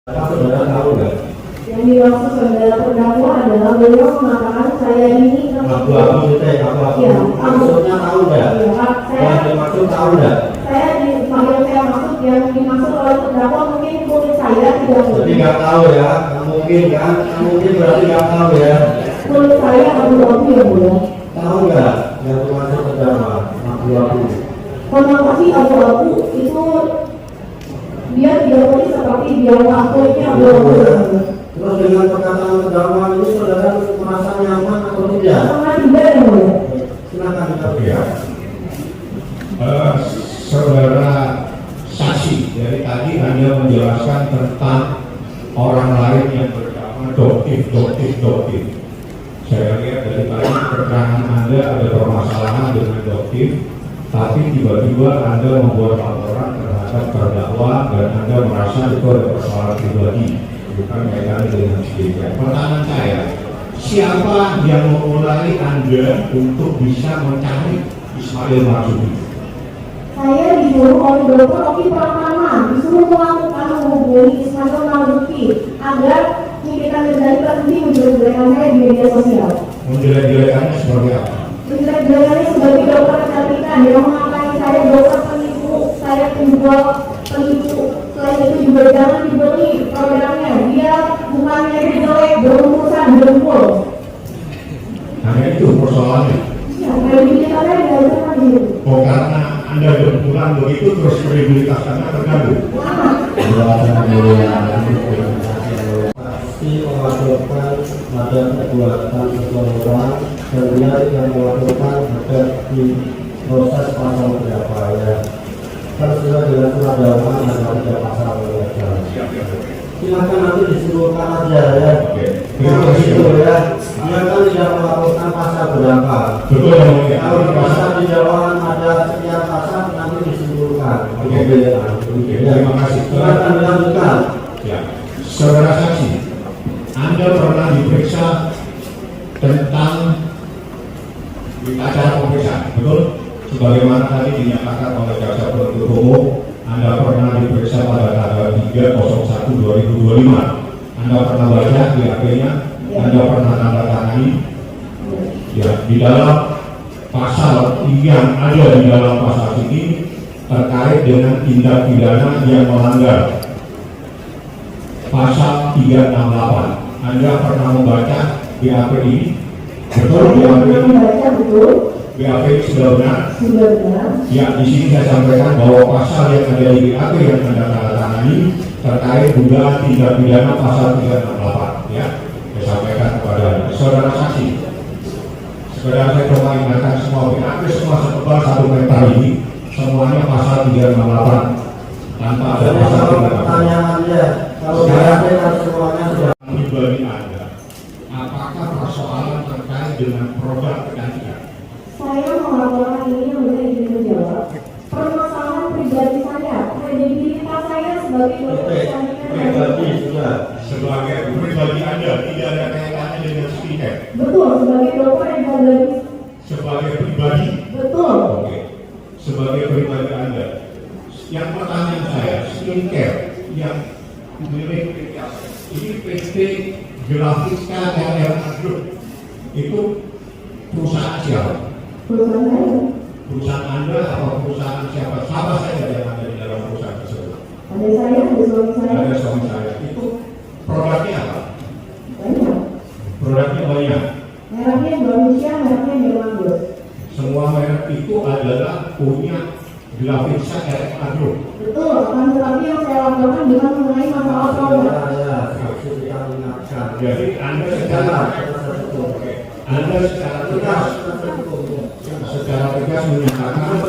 Apa saudara tahu nggak? Yang dimaksud saudara terdakwa adalah beliau mengatakan saya ini Abu-abu itu abu-abu. Ya, Maksudnya tahu nggak? Iya, Yang dimaksud tahu nggak? Saya maksud yang dimaksud oleh terdakwa mungkin kulit saya tidak Jadi nggak tahu ya? Nggak mungkin kan? Nggak mungkin berarti nggak tahu ya? kulit saya abu-abu ya Bu ya. Tahu nggak? Yang dimaksud terdakwa abu-abu. Konotasi abu-abu itu dia tidak boleh seperti dia kulitnya abu-abu. Terus dengan perkataan terdakwa ini saudara merasa nyaman atau tidak? Sangat tidak ya Bu ya. Silakan kita Ya. Saudara saksi dari tadi Anda menjelaskan tentang orang lain yang bernama doktif. Saya lihat dari tadi keterangan Anda ada permasalahan dengan doktif, tapi tiba-tiba Anda membuat laporan terhadap terdakwa dan Anda merasa itu ada persoalan pribadi, bukan kaitannya dengan sidang. Pertanyaan saya, siapa yang memulai Anda untuk bisa mencari Ismail Marzuki? Saya disuruh oleh Dr. Oki Pratama disuruh melakukan menghubungi Ismail Marzuki agar kita terjadi berhenti menjelek-jelekan saya di media sosial. Menjelek-jelekannya seperti apa? Menjelek-jelekannya sebagai dokter kecantikan yang mengatai saya dokter penipu, saya penjual penipu. Selain itu juga jangan dibeli programnya. Dia bukannya jelek, berurusan dengkul. Hanya itu persoalannya. Ya, kredibilitasnya tidak bisa lagi. Oh, karena Anda berpulang begitu terus kredibilitas Anda terganggu. Saksi melaporkan ada perbuatan seseorang dan dia yang melaporkan agar di proses pasal berapa ya. Kan sudah dengan surat dakwaan ada 3 pasal ya. Silakan nanti disuruhkan aja ya. Kalau gitu ya, dia kan tidak melaporkan pasal berapa. Betul ya, Om. Kalau di pasal di dakwaan ada sekian pasal nanti disuruhkan. Oke. Terima kasih. Silakan dilanjutkan. Ya, saudara saksi, Anda pernah diperiksa tentang acara pemeriksaan, betul? Sebagaimana tadi dinyatakan oleh jaksa penuntut umum, Anda pernah diperiksa pada tanggal 3/01/2025. Anda pernah baca BAP-nya, Anda pernah tanda tangani. Ya, di dalam pasal yang ada di dalam pasal ini terkait dengan tindak pidana yang melanggar pasal 368. Anda pernah membaca BAP ini? Betul, BAP ini? Membaca betul. BAP ini sudah benar? Sudah benar. Ya, di sini saya sampaikan bahwa pasal yang ada di BAP yang Anda tanda tangani terkait dugaan tindak pidana pasal 368. Ya, saya sampaikan kepada saudara saksi. Sekedar saya coba ingatkan semua BAP semua setebal 1 meter ini semuanya pasal 368 tanpa ada Jadi pasal kalau 368. pertanyaannya, kalau BAP kan semuanya sudah. Pribadi Anda, apakah persoalan terkait dengan produk kecantikan? Saya melaporkan ini yang bisa izin menjawab. Permasalahan pribadi saya, kredibilitas saya sebagai dokter kecantikan. Pribadi sudah. Sebagai pribadi Anda tidak ada kaitannya dengan skincare. Betul, sebagai dokter yang pribadi. Sebagai pribadi, Betul. oke. Sebagai pribadi Anda, yang pertanyaan saya, skincare yang milik ini PT Grafika RRA Group itu perusahaan siapa? Perusahaan saya. Perusahaan Anda atau perusahaan siapa? Siapa saja yang ada di dalam perusahaan tersebut? Ada saya, ada suami saya. Ada suami saya. Itu produknya apa? Banyak. Produknya banyak. Mereknya Indonesia, mereknya Dermagus. Semua merek itu adalah punya Grafika RRA Group. Betul, akan tetapi yang saya laporkan bukan mengenai masalah produk. Jadi Anda secara tegas menyatakan